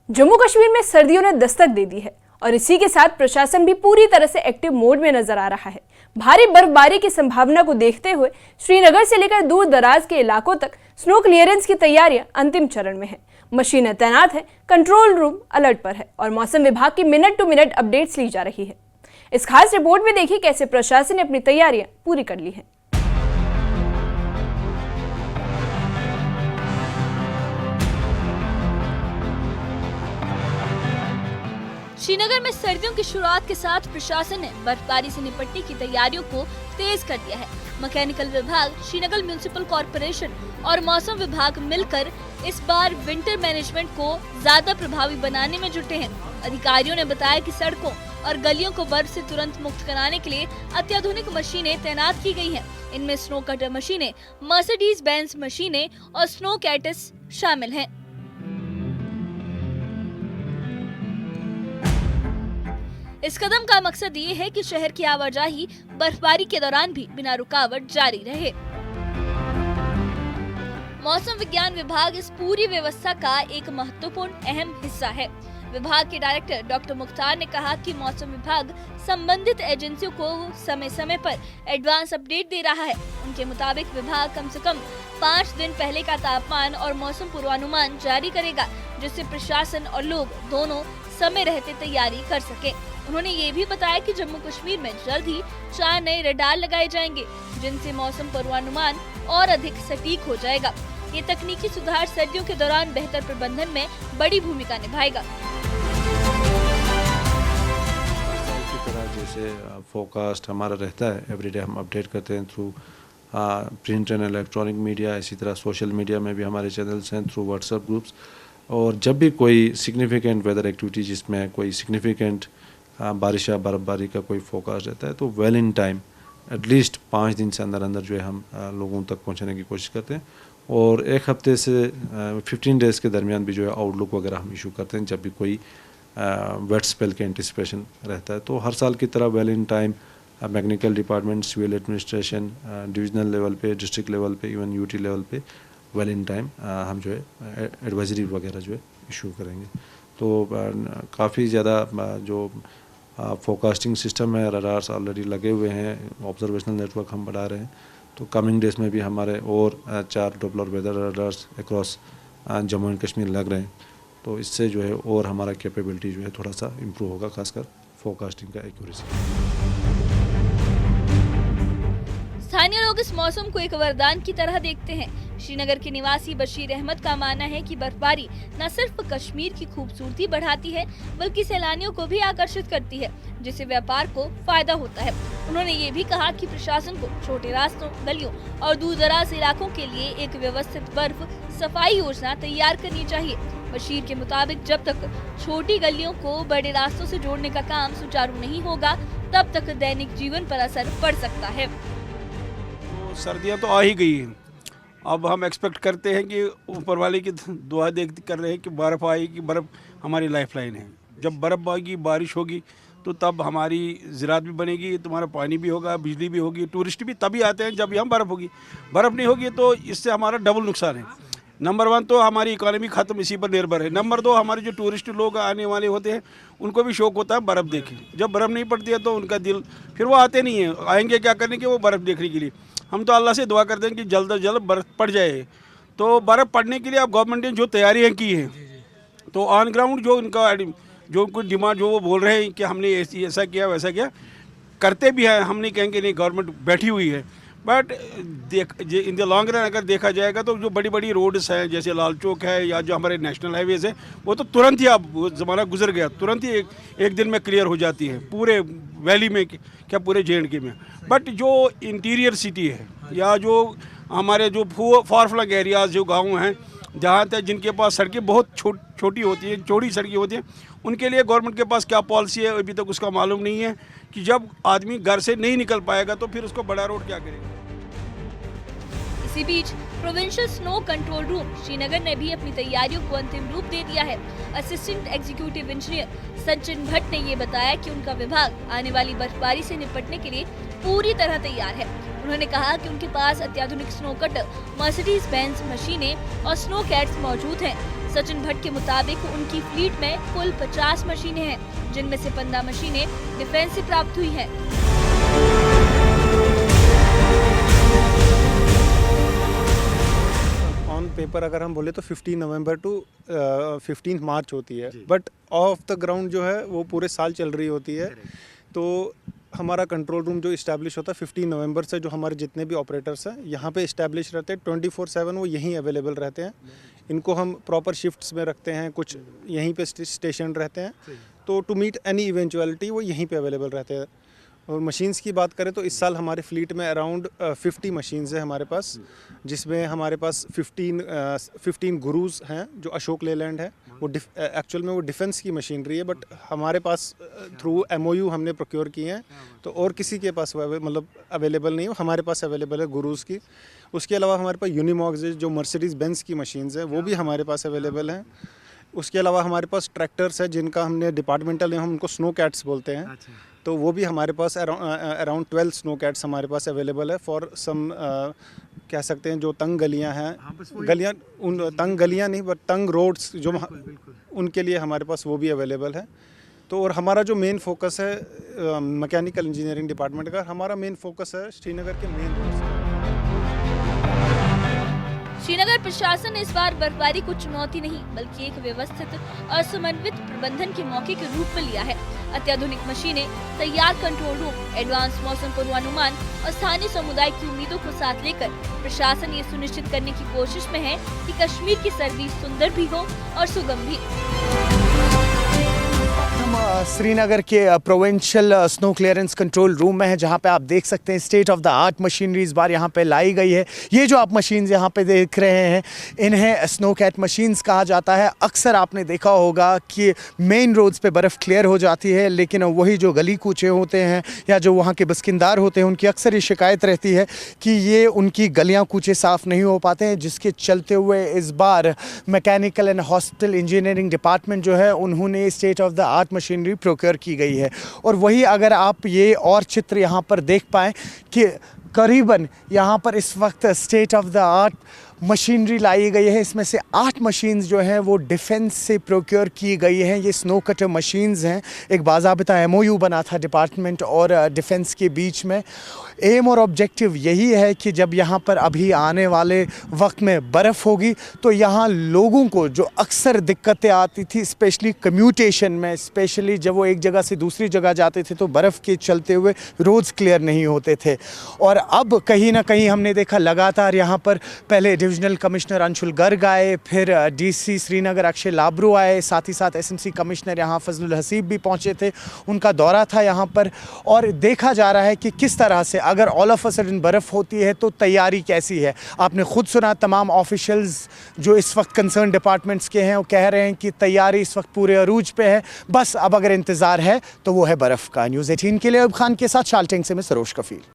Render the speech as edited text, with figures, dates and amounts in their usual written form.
जम्मू कश्मीर में सर्दियों ने दस्तक दे दी है और इसी के साथ प्रशासन भी पूरी तरह से एक्टिव मोड में नजर आ रहा है। भारी बर्फबारी की संभावना को देखते हुए श्रीनगर से लेकर दूर दराज के इलाकों तक स्नो क्लियरेंस की तैयारियां अंतिम चरण में है। मशीनें तैनात हैं, कंट्रोल रूम अलर्ट पर है और मौसम विभाग की मिनट टू मिनट अपडेट्स ली जा रही है। इस खास रिपोर्ट में देखिए कैसे प्रशासन ने अपनी तैयारियां पूरी कर ली हैं। श्रीनगर में सर्दियों की शुरुआत के साथ प्रशासन ने बर्फबारी से निपटने की तैयारियों को तेज कर दिया है। मैकेनिकल विभाग, श्रीनगर म्युनिसिपल कॉर्पोरेशन और मौसम विभाग मिलकर इस बार विंटर मैनेजमेंट को ज्यादा प्रभावी बनाने में जुटे हैं। अधिकारियों ने बताया कि सड़कों और गलियों को बर्फ से तुरंत मुक्त कराने के लिए अत्याधुनिक मशीनें तैनात की गई हैं। इनमें स्नो कटर मशीनें, मर्सिडीज बेंज मशीनें और स्नो कैटस शामिल हैं। इस कदम का मकसद ये है कि शहर की आवाजाही बर्फबारी के दौरान भी बिना रुकावट जारी रहे। मौसम विज्ञान विभाग इस पूरी व्यवस्था का एक महत्वपूर्ण अहम हिस्सा है। विभाग के डायरेक्टर डॉक्टर मुख्तार ने कहा कि मौसम विभाग संबंधित एजेंसियों को समय समय पर एडवांस अपडेट दे रहा है। उनके मुताबिक विभाग कम से कम 5 दिन पहले का तापमान और मौसम पूर्वानुमान जारी करेगा, जिससे प्रशासन और लोग दोनों समय रहते तैयारी कर सके। उन्होंने ये भी बताया कि जम्मू कश्मीर में जल्द ही 4 नए रडार लगाए जाएंगे, जिनसे मौसम पूर्वानुमान और अधिक सटीक हो जाएगा। ये तकनीकी सुधार सर्दियों के दौरान बेहतर प्रबंधन में बड़ी भूमिका निभाएगा। जैसे फोरकास्ट हमारा रहता है, एवरीडे हम अपडेट करते हैं through print and electronic media, इसी तरह सोशल मीडिया में भी हमारे चैनल्स हैं, थ्रू व्हाट्सएप ग्रुप्स। और जब भी कोई सिग्निफिकेंट वेदर एक्टिविटी जिसमें कोई सिग्निफिकेंट बारिश या बर्फबारी का कोई फोकास रहता है तो वेल इन टाइम एटलीस्ट 5 दिन से अंदर अंदर जो है हम लोगों तक पहुंचाने की कोशिश करते हैं। और 1 हफ्ते से 15 डेज़ के दरमियान भी जो है आउटलुक वगैरह हम इशू करते हैं जब भी कोई वेट स्पेल के एंटिसिपेशन रहता है। तो हर साल की तरह well in time mechanical department, civil administration, divisional level पे, डिस्ट्रिक्ट लेवल पे, इवन यूटी लेवल पे वेल इन टाइम हम जो है एडवाइजरी वगैरह जो है इशू करेंगे। तो काफ़ी ज़्यादा जो फोरकास्टिंग सिस्टम है, रडार्स ऑलरेडी लगे हुए हैं, ऑब्जर्वेशनल नेटवर्क हम बढ़ा रहे हैं। तो कमिंग डेज में भी हमारे और 4 Doppler weather radars across Jammu and Kashmir लग रहे हैं। तो इससे जो है और हमारा कैपेबिलिटी जो है थोड़ा सा इम्प्रूव होगा, खासकर फोरकास्टिंग का एक्यूरेसी। स्थानीय लोग इस मौसम को एक वरदान की तरह देखते हैं। श्रीनगर के निवासी बशीर अहमद का मानना है कि बर्फबारी न सिर्फ कश्मीर की खूबसूरती बढ़ाती है, बल्कि सैलानियों को भी आकर्षित करती है, जिससे व्यापार को फायदा होता है। उन्होंने ये भी कहा कि प्रशासन को छोटे रास्तों, गलियों और दूर दराज इलाकों के लिए एक व्यवस्थित बर्फ सफाई योजना तैयार करनी चाहिए। बशीर के मुताबिक जब तक छोटी गलियों को बड़े रास्तों से जोड़ने का काम सुचारू नहीं होगा, तब तक दैनिक जीवन पर असर पड़ सकता है। सर्दियाँ तो आ ही गई हैं। अब हम एक्सपेक्ट करते हैं कि ऊपर वाले की दुआ कर रहे हैं कि बर्फ़ आएगी। बर्फ़ हमारी लाइफलाइन है। जब बर्फ़ आएगी, बारिश होगी, तो तब हमारी ज़राअत भी बनेगी, तुम्हारा पानी भी होगा, बिजली भी होगी। टूरिस्ट भी तभी आते हैं जब यहाँ बर्फ़ होगी। बर्फ़ नहीं होगी तो इससे हमारा डबल नुकसान है। नंबर 1 तो हमारी इकोनॉमी ख़त्म इसी पर निर्भर है। नंबर 2 हमारे जो टूरिस्ट लोग आने वाले होते हैं उनको भी शौक़ होता है बर्फ़ देखें। जब बर्फ़ नहीं पड़ती है तो उनका दिल, फिर वो आते नहीं हैं। आएंगे क्या करने के, वो बर्फ़ देखने के लिए। हम तो अल्लाह से दुआ करते हैं कि जल्द से जल्द बर्फ़ पड़ जाए। तो बर्फ़ पड़ने के लिए अब गवर्नमेंट ने जो तैयारियाँ की हैं, तो ऑन ग्राउंड जो उनको डिमांड जो वो बोल रहे हैं कि हमने ऐसा किया वैसा किया, करते भी हैं। हम नहीं कहेंगे नहीं, गवर्नमेंट बैठी हुई है। But in the long run अगर देखा जाएगा तो जो बड़ी बड़ी रोड्स हैं, जैसे लाल चौक है या जो हमारे नेशनल हाईवेज़ है, वो तो तुरंत ही, अब वो ज़माना गुजर गया, तुरंत ही एक दिन में क्लियर हो जाती है पूरे वैली में, क्या पूरे JNK में। बट जो इंटीरियर सिटी है या जो हमारे जो फार फ्लंग एरियाज़, जो गाँव हैं, जहाँ तक जिनके पास सड़कें बहुत छोटी होती हैं, चौड़ी सड़कें होती हैं, उनके लिए गवर्नमेंट के पास क्या पॉलिसी है अभी तक उसका मालूम नहीं है। कि जब आदमी घर से नहीं निकल पाएगा तो फिर उसको बड़ा रोड क्या करेगा। इसी बीच provincial snow control room Srinagar ने भी अपनी तैयारियों को अंतिम रूप दे दिया है। Assistant executive engineer Sachin Bhatt ने ये बताया कि उनका विभाग आने वाली बर्फबारी से निपटने के लिए पूरी तरह तैयार है। उन्होंने कहा कि उनके पास अत्याधुनिक स्नो कटर, मर्सिडीज बेंज मशीनें और स्नो कैट्स मौजूद हैं। सचिन भट्ट के मुताबिक उनकी फ्लीट में कुल 50 मशीनें हैं, जिनमें से 15 मशीनें डिफेंस से प्राप्त हुई हैं। ऑन पेपर अगर हम बोले तो 15 नवंबर टू 15 मार्च होती है, बट ऑफ द ग्राउंड जो है वो पूरे साल चल रही होती है। तो हमारा कंट्रोल रूम जो इस्टेब्लिश होता है 15 नवंबर से, जो हमारे जितने भी ऑपरेटर्स हैं यहाँ पे इस्टेब्लिश रहते हैं 24/7, वो यहीं अवेलेबल रहते हैं। इनको हम प्रॉपर शिफ्ट्स में रखते हैं, कुछ यहीं पे स्टेशन रहते हैं, तो टू मीट एनी इवेंचुअलिटी वो यहीं पे अवेलेबल रहते हैं। और मशीन्स की बात करें तो इस साल हमारे फ्लीट में अराउंड 50 मशीन्स हैं हमारे पास, जिसमें हमारे पास 15 गुरुज हैं जो अशोक लेलैंड है। वो एक्चुअल में वो डिफेंस की मशीनरी है, बट हमारे पास थ्रू MOU हमने प्रोक्योर किए हैं, तो और किसी के पास मतलब अवेलेबल नहीं है, हमारे पास अवेलेबल है गुरुज की। उसके अलावा हमारे पास यूनिमॉक्स जो मर्सिडीज बेंज की मशीन्स हैं वो भी हमारे पास अवेलेबल हैं। उसके अलावा हमारे पास ट्रैक्टर्स है जिनका हमने डिपार्टमेंटल, हम उनको स्नो कैट्स बोलते हैं। तो वो भी हमारे पास अराउंड 12 स्नो कैट्स हमारे पास अवेलेबल है फॉर सम कह सकते हैं जो तंग गलियां हैं, गलियां उन तंग गलियां नहीं बट तंग रोड्स जो उनके लिए हमारे पास वो भी अवेलेबल है। तो और हमारा जो मेन फोकस है मैकेनिकल इंजीनियरिंग डिपार्टमेंट का, हमारा मेन फोकस है श्रीनगर के मेन रोड्स। श्रीनगर प्रशासन ने इस बार बर्फबारी को चुनौती नहीं बल्कि एक व्यवस्थित और समन्वित प्रबंधन के मौके के रूप में लिया है। अत्याधुनिक मशीनें, तैयार कंट्रोल रूम, एडवांस मौसम पूर्वानुमान और स्थानीय समुदाय की उम्मीदों को साथ लेकर प्रशासन ये सुनिश्चित करने की कोशिश में है कि कश्मीर की सर्दी सुंदर भी हो और सुगम भी। श्रीनगर के provincial snow clearance control room में है, जहां पे आप देख सकते हैं state of the art machinery इस बार यहां पे लाई गई है। ये जो आप मशीन्स यहां पे देख रहे हैं इन्हें स्नो कैट मशीन्स कहा जाता है। अक्सर आपने देखा होगा कि मेन रोड्स पे बर्फ़ क्लियर हो जाती है, लेकिन वही जो गली कूचे होते हैं या जो वहाँ के बसकिंदार होते हैं उनकी अक्सर ये शिकायत रहती है कि ये उनकी गलियाँ कूचे साफ़ नहीं हो पाते हैं, जिसके चलते हुए इस बार mechanical and hospital engineering department जो है उन्होंने state of the art machinery procure की गई है। और वही अगर आप ये और चित्र यहाँ पर देख पाएँ कि करीबन यहाँ पर इस वक्त state of the art machinery लाई गई है। इसमें से 8 मशीन्स जो हैं वो डिफेंस से प्रोक्योर की गई हैं। ये स्नो कटर मशीन्स हैं। एक बाज़ाबिता MOU बना था डिपार्टमेंट और डिफेंस के बीच में। एम और ऑब्जेक्टिव यही है कि जब यहाँ पर अभी आने वाले वक्त में बर्फ़ होगी तो यहाँ लोगों को जो अक्सर दिक्कतें आती थी स्पेशली कम्यूटेशन में, स्पेशली जब वो एक जगह से दूसरी जगह जाते थे तो बर्फ़ के चलते हुए रोड्स क्लियर नहीं होते थे। और अब कहीं ना कहीं हमने देखा लगातार यहाँ पर पहले डिविजनल कमिश्नर अंशुल गर्ग आए, फिर DC श्रीनगर अक्षय लाब्रू आए, साथ ही साथ SMC कमिश्नर यहाँ फजलुल हसीब भी पहुँचे थे। उनका दौरा था यहाँ पर और देखा जा रहा है कि किस तरह से अगर ऑल ऑफ अ सडन बर्फ़ होती है तो तैयारी कैसी है। आपने खुद सुना तमाम ऑफिशियल्स जो इस वक्त कंसर्न डिपार्टमेंट्स के हैं वो कह रहे हैं कि तैयारी इस वक्त पूरे अरूज पे है, बस अब अगर इंतज़ार है तो वो है बर्फ़ का। न्यूज़ 18 के लिए अयूब खान के साथ शालटेंग से मैं सरोज कफील।